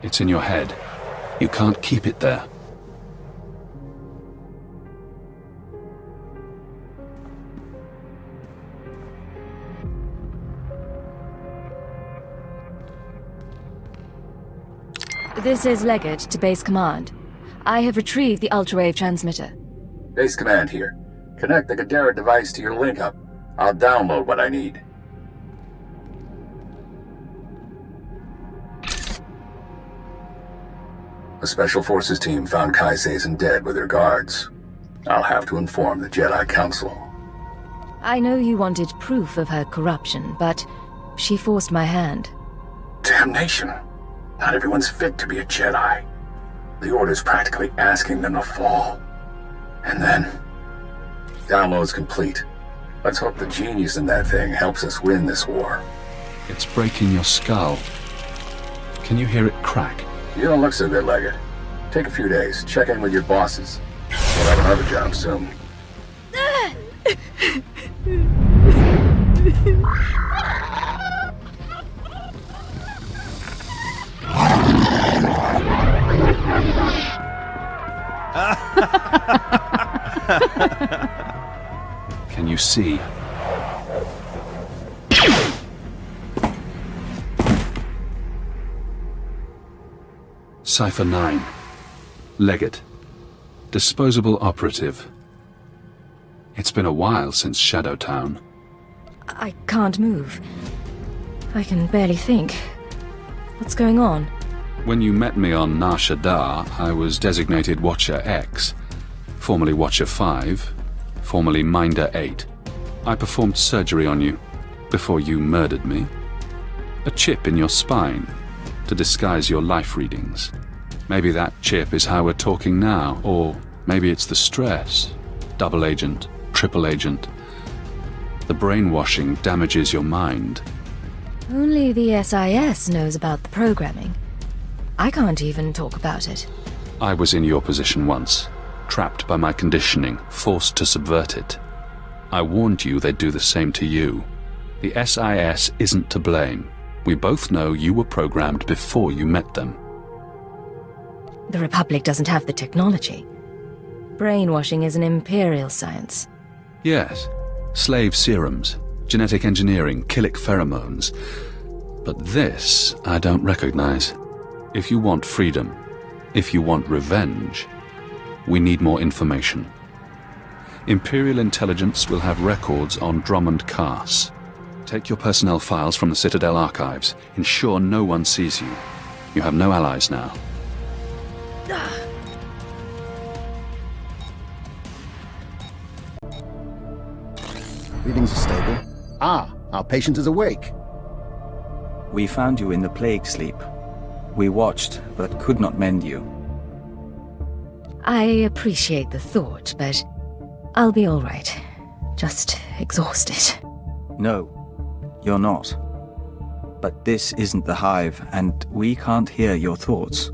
It's in your head. You can't keep it there. This is Leggett to Base Command. I have retrieved the ultrawave transmitter. Base Command here. Connect the Gadara device to your link-up. I'll download what I need. The Special Forces team found Kai Sazin dead with her guards. I'll have to inform the Jedi Council. I know you wanted proof of her corruption, but she forced my hand. Damnation. Not everyone's fit to be a Jedi. The Order's practically asking them to fall. And then... Download's complete. Let's hope the genius in that thing helps us win this war. It's breaking your skull. Can you hear it crack? You don't look so good, Leggett. Take a few days. Check in with your bosses. We'll have another job soon. Can you see? Cipher 9. Leggett. Disposable operative. It's been a while since Shadowtown. I can't move. I can barely think. What's going on? When you met me on Nar Shaddaa, I was designated Watcher X, formerly Watcher 5, formerly Minder 8. I performed surgery on you before you murdered me. A chip in your spine to disguise your life readings. Maybe that chip is how we're talking now, or maybe it's the stress. Double agent, triple agent. The brainwashing damages your mind. Only the SIS knows about the programming. I can't even talk about it. I was in your position once, trapped by my conditioning, forced to subvert it. I warned you they'd do the same to you. The SIS isn't to blame. We both know you were programmed before you met them. The Republic doesn't have the technology. Brainwashing is an Imperial science. Yes, slave serums, genetic engineering, chilic pheromones. But this I don't recognize. If you want freedom, if you want revenge, we need more information. Imperial intelligence will have records on Drummond Cass. Take your personnel files from the Citadel archives. Ensure no one sees you. You have no allies now. Readings are stable. Ah, our patient is awake. We found you in the plague sleep. We watched, but could not mend you. I appreciate the thought, but I'll be all right. Just exhausted. No, you're not. But this isn't the Hive, and we can't hear your thoughts.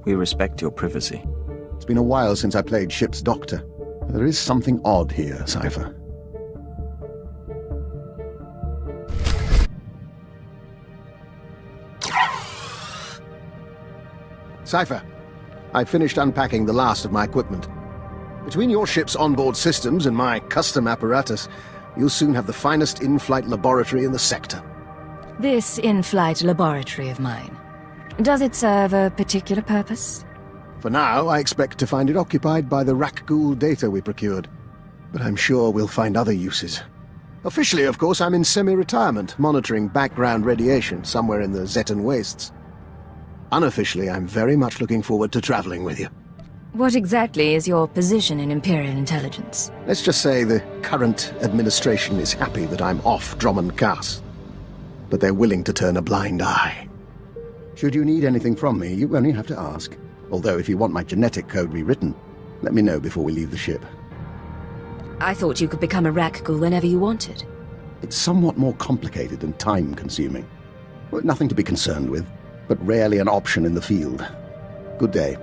We respect your privacy. It's been a while since I played ship's doctor. There is something odd here, Cypher. Cypher, I finished unpacking the last of my equipment. Between your ship's onboard systems and my custom apparatus, you'll soon have the finest in-flight laboratory in the sector. This in-flight laboratory of mine, does it serve a particular purpose? For now, I expect to find it occupied by the Rakghoul data we procured. But I'm sure we'll find other uses. Officially, of course, I'm in semi-retirement, monitoring background radiation somewhere in the Zetan wastes. Unofficially, I'm very much looking forward to traveling with you. What exactly is your position in Imperial intelligence? Let's just say the current administration is happy that I'm off Drummond Cass. But they're willing to turn a blind eye. Should you need anything from me, you only have to ask. Although if you want my genetic code rewritten, let me know before we leave the ship. I thought you could become a Rakghoul whenever you wanted. It's somewhat more complicated and time-consuming. Well, nothing to be concerned with, but rarely an option in the field. Good day.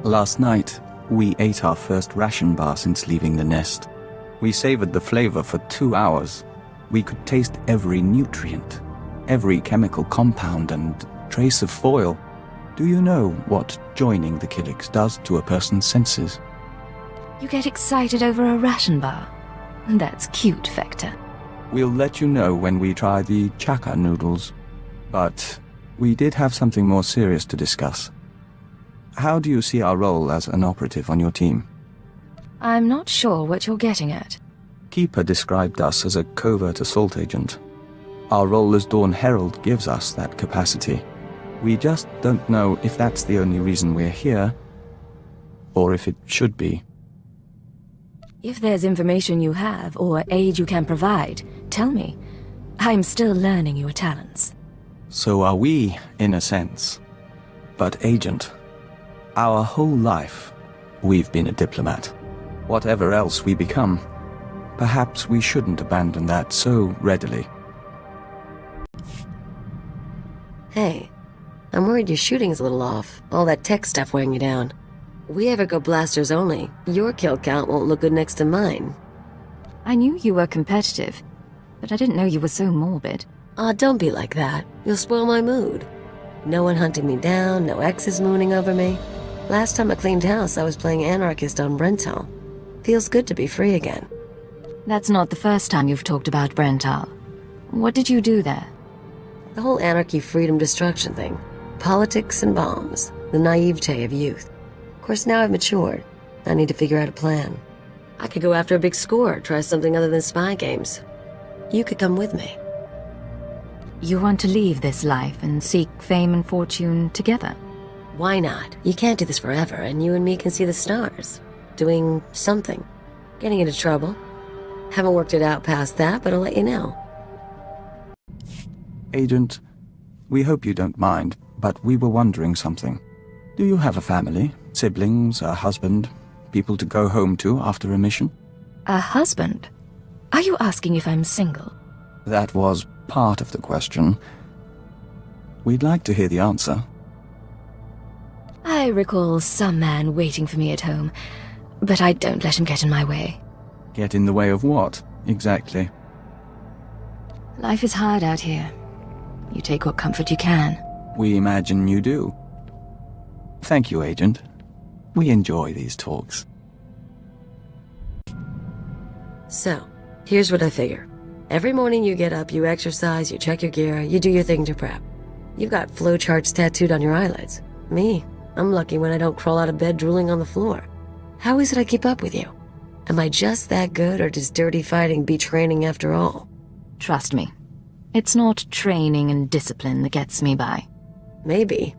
Last night, we ate our first ration bar since leaving the nest. We savored the flavor for 2 hours. We could taste every nutrient, every chemical compound and trace of foil. Do you know what joining the Kilix does to a person's senses? You get excited over a ration bar. That's cute, Vector. We'll let you know when we try the chaka noodles. But we did have something more serious to discuss. How do you see our role as an operative on your team? I'm not sure what you're getting at. Keeper described us as a covert assault agent. Our role as Dawn Herald gives us that capacity. We just don't know if that's the only reason we're here, or if it should be. If there's information you have, or aid you can provide, tell me. I'm still learning your talents. So are we, in a sense. But Agent, our whole life, we've been a diplomat. Whatever else we become, perhaps we shouldn't abandon that so readily. Hey, I'm worried your shooting's a little off. All that tech stuff weighing you down. We ever go blasters only, your kill count won't look good next to mine. I knew you were competitive, but I didn't know you were so morbid. Aw, don't be like that. You'll spoil my mood. No one hunting me down, no exes mooning over me. Last time I cleaned house, I was playing anarchist on Brental. Feels good to be free again. That's not the first time you've talked about Brental. What did you do there? The whole anarchy, freedom, destruction thing. Politics and bombs. The naivete of youth. Of course, now I've matured. I need to figure out a plan. I could go after a big score, try something other than spy games. You could come with me. You want to leave this life and seek fame and fortune together? Why not? You can't do this forever, and you and me can see the stars. Doing something. Getting into trouble. Haven't worked it out past that, but I'll let you know. Agent, we hope you don't mind, but we were wondering something. Do you have a family, siblings, a husband, people to go home to after a mission? A husband? Are you asking if I'm single? That was part of the question. We'd like to hear the answer. I recall some man waiting for me at home, but I don't let him get in my way. Get in the way of what, exactly? Life is hard out here. You take what comfort you can. We imagine you do. Thank you, Agent. We enjoy these talks. So, here's what I figure. Every morning you get up, you exercise, you check your gear, you do your thing to prep. You've got flowcharts tattooed on your eyelids. Me, I'm lucky when I don't crawl out of bed drooling on the floor. How is it I keep up with you? Am I just that good, or does dirty fighting beat training after all? Trust me. It's not training and discipline that gets me by. Maybe.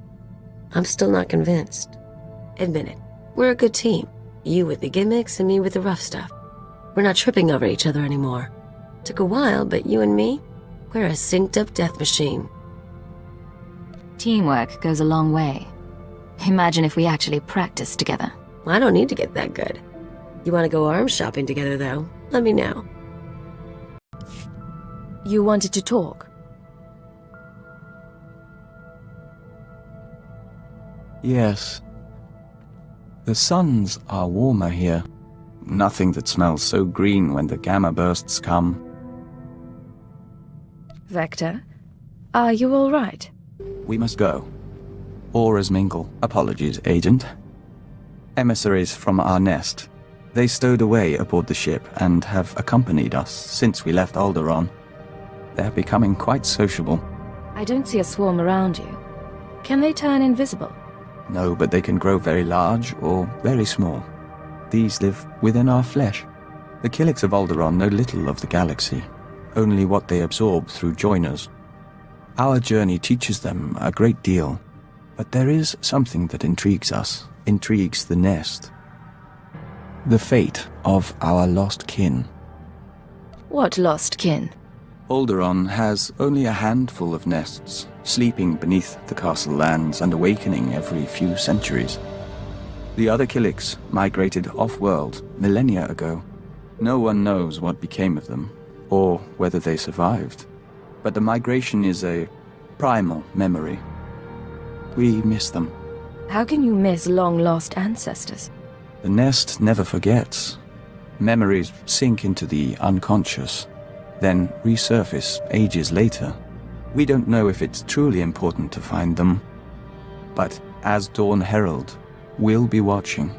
I'm still not convinced. Admit it. We're a good team. You with the gimmicks and me with the rough stuff. We're not tripping over each other anymore. Took a while, but you and me, we're a synced-up death machine. Teamwork goes a long way. Imagine if we actually practiced together. I don't need to get that good. You want to go arms shopping together, though? Let me know. You wanted to talk? Yes. The suns are warmer here. Nothing that smells so green when the gamma bursts come. Vector, are you all right? We must go. Auras mingle. Apologies, Agent. Emissaries from our nest. They stowed away aboard the ship and have accompanied us since we left Alderaan. They're becoming quite sociable. I don't see a swarm around you. Can they turn invisible? No, but they can grow very large or very small. These live within our flesh. The Kilix of Alderaan know little of the galaxy, only what they absorb through joiners. Our journey teaches them a great deal, but there is something that intrigues us, intrigues the nest. The fate of our lost kin. What lost kin? Alderaan has only a handful of nests, sleeping beneath the castle lands and awakening every few centuries. The other Kilix migrated off-world millennia ago. No one knows what became of them, or whether they survived. But the migration is a primal memory. We miss them. How can you miss long-lost ancestors? The nest never forgets. Memories sink into the unconscious, then resurface ages later. We don't know if it's truly important to find them, but as Dawn Herald, we'll be watching.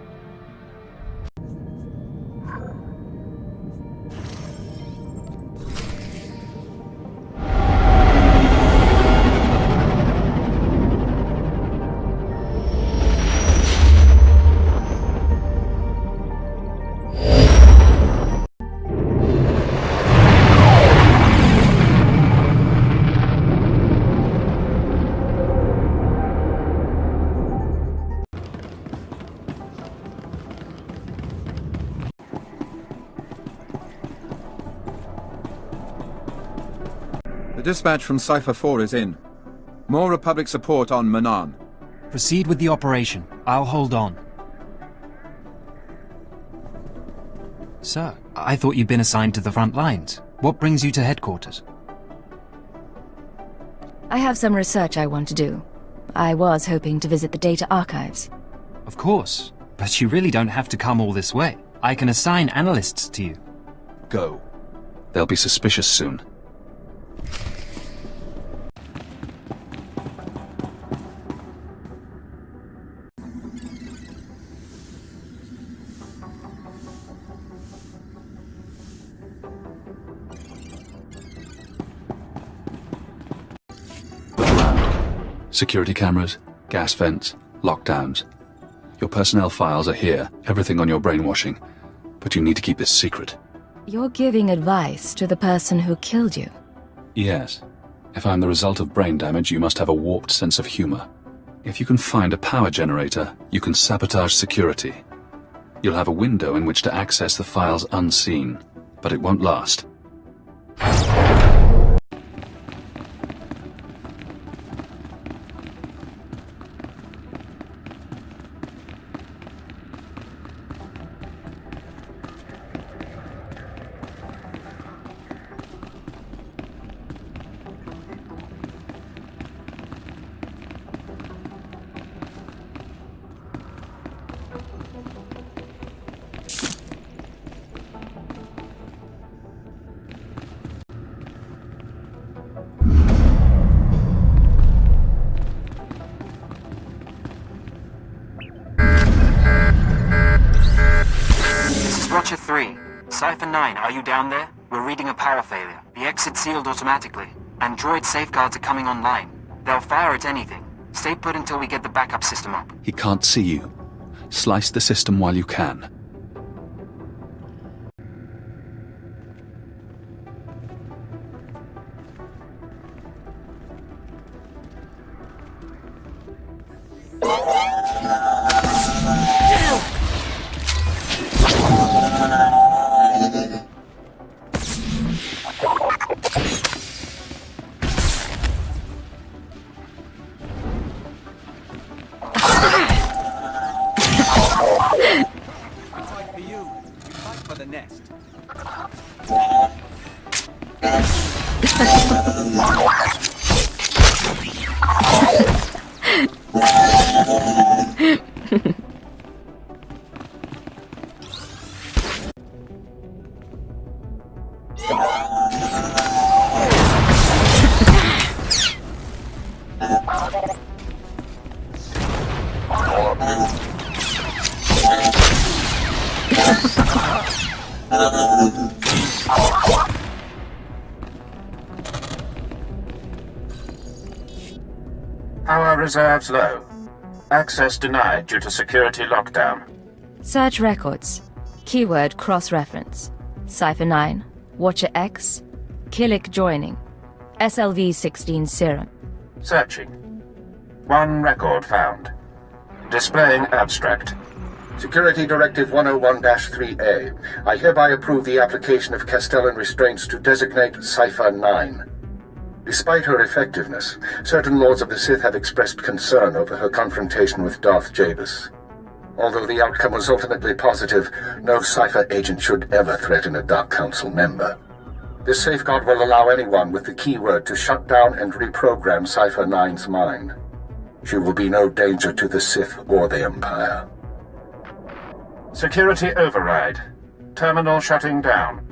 The dispatch from SWTOR is in. More Republic support on Manan. Proceed with the operation. I'll hold on. Sir, I thought you'd been assigned to the front lines. What brings you to headquarters? I have some research I want to do. I was hoping to visit the data archives. Of course, but you really don't have to come all this way. I can assign analysts to you. Go. They'll be suspicious soon. Security cameras, gas vents, lockdowns. Your personnel files are here, everything on your brainwashing. But you need to keep this secret. You're giving advice to the person who killed you. Yes. If I'm the result of brain damage, you must have a warped sense of humor. If you can find a power generator, you can sabotage security. You'll have a window in which to access the files unseen, but it won't last. Watcher 3. Cipher 9, are you down there? We're reading a power failure. The exit's sealed automatically. Android safeguards are coming online. They'll fire at anything. Stay put until we get the backup system up. He can't see you. Slice the system while you can. Power reserves low. Access denied due to security lockdown. Search records. Keyword cross-reference. Cipher 9, Watcher X, Killick joining, SLV-16 serum. Searching. One record found. Displaying abstract. Security Directive 101-3A. I hereby approve the application of Castellan restraints to designate Cipher 9. Despite her effectiveness, certain Lords of the Sith have expressed concern over her confrontation with Darth Jabus. Although the outcome was ultimately positive, no Cipher agent should ever threaten a Dark Council member. This safeguard will allow anyone with the keyword to shut down and reprogram Cipher 9's mind. She will be no danger to the Sith or the Empire. Security override. Terminal shutting down.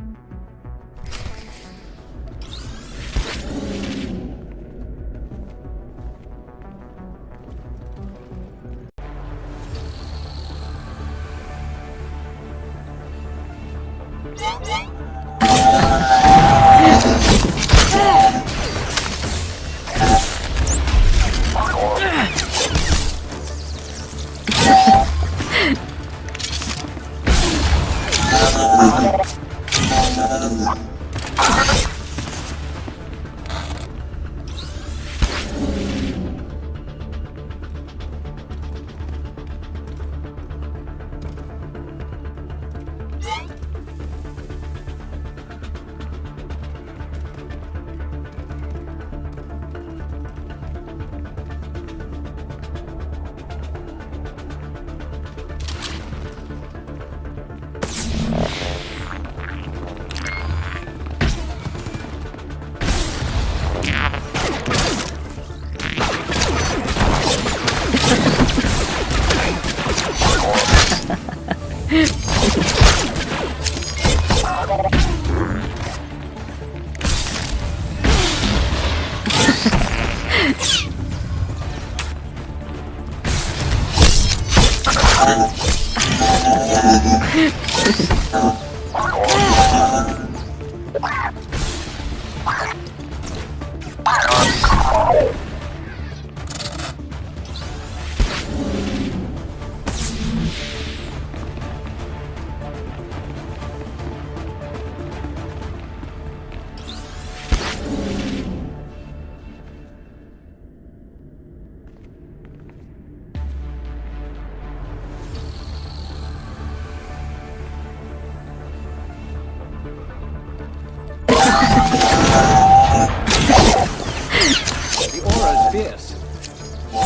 The aura's fierce.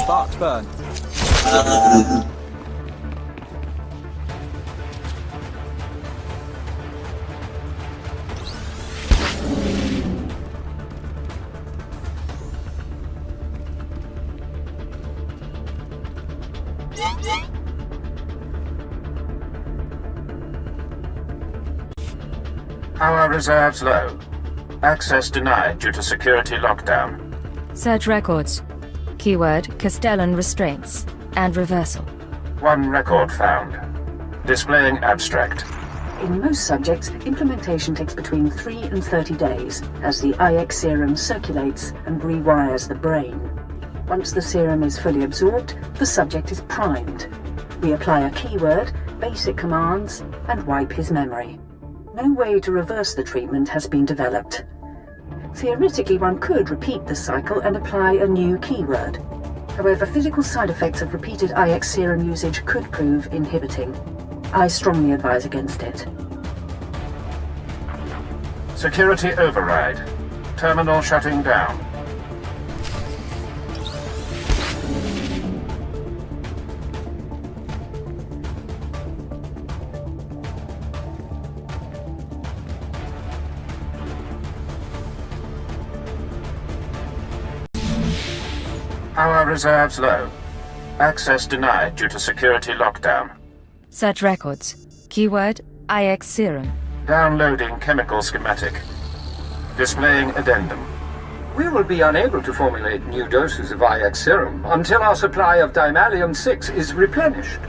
Sparks burn. Power reserves low. Access denied due to security lockdown. Search records. Keyword, Castellan restraints. And reversal. One record found. Displaying abstract. In most subjects, implementation takes between 3 and 30 days, as the IX serum circulates and rewires the brain. Once the serum is fully absorbed, the subject is primed. We apply a keyword, basic commands, and wipe his memory. No way to reverse the treatment has been developed. Theoretically, one could repeat the cycle and apply a new keyword. However, physical side effects of repeated IX serum usage could prove inhibiting. I strongly advise against it. Security override. Terminal shutting down. Power reserves low. Access denied due to security lockdown. Search records. Keyword, IX serum. Downloading chemical schematic. Displaying addendum. We will be unable to formulate new doses of IX serum until our supply of Dimalium-6 is replenished.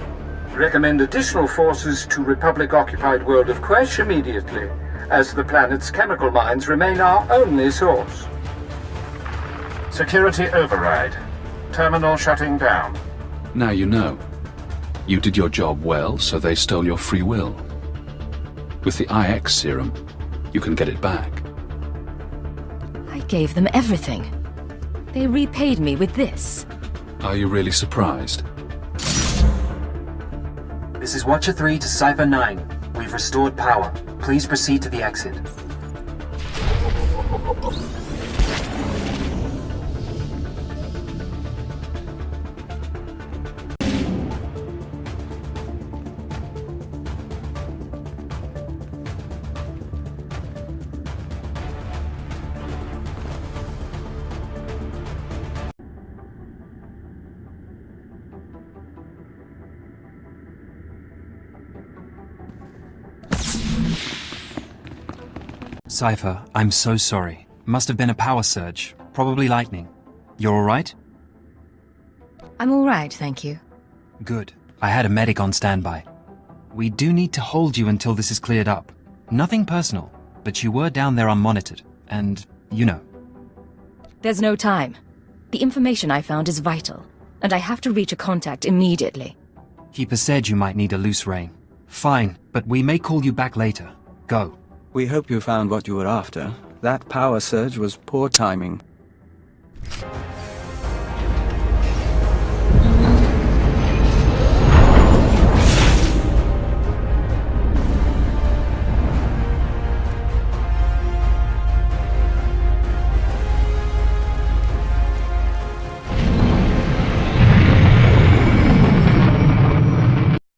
Recommend additional forces to Republic-occupied world of Quesh immediately, as the planet's chemical mines remain our only source. Security override. Terminal shutting down. Now you know. You did your job well, so they stole your free will. With the IX serum, you can get it back. I gave them everything. They repaid me with this. Are you really surprised? This is Watcher 3 to Cypher 9. We've restored power. Please proceed to the exit. Cypher, I'm so sorry. Must have been a power surge. Probably lightning. You're alright? I'm alright, thank you. Good. I had a medic on standby. We do need to hold you until this is cleared up. Nothing personal, but you were down there unmonitored, and you know. There's no time. The information I found is vital, and I have to reach a contact immediately. Keeper said you might need a loose rein. Fine, but we may call you back later. Go. We hope you found what you were after. That power surge was poor timing.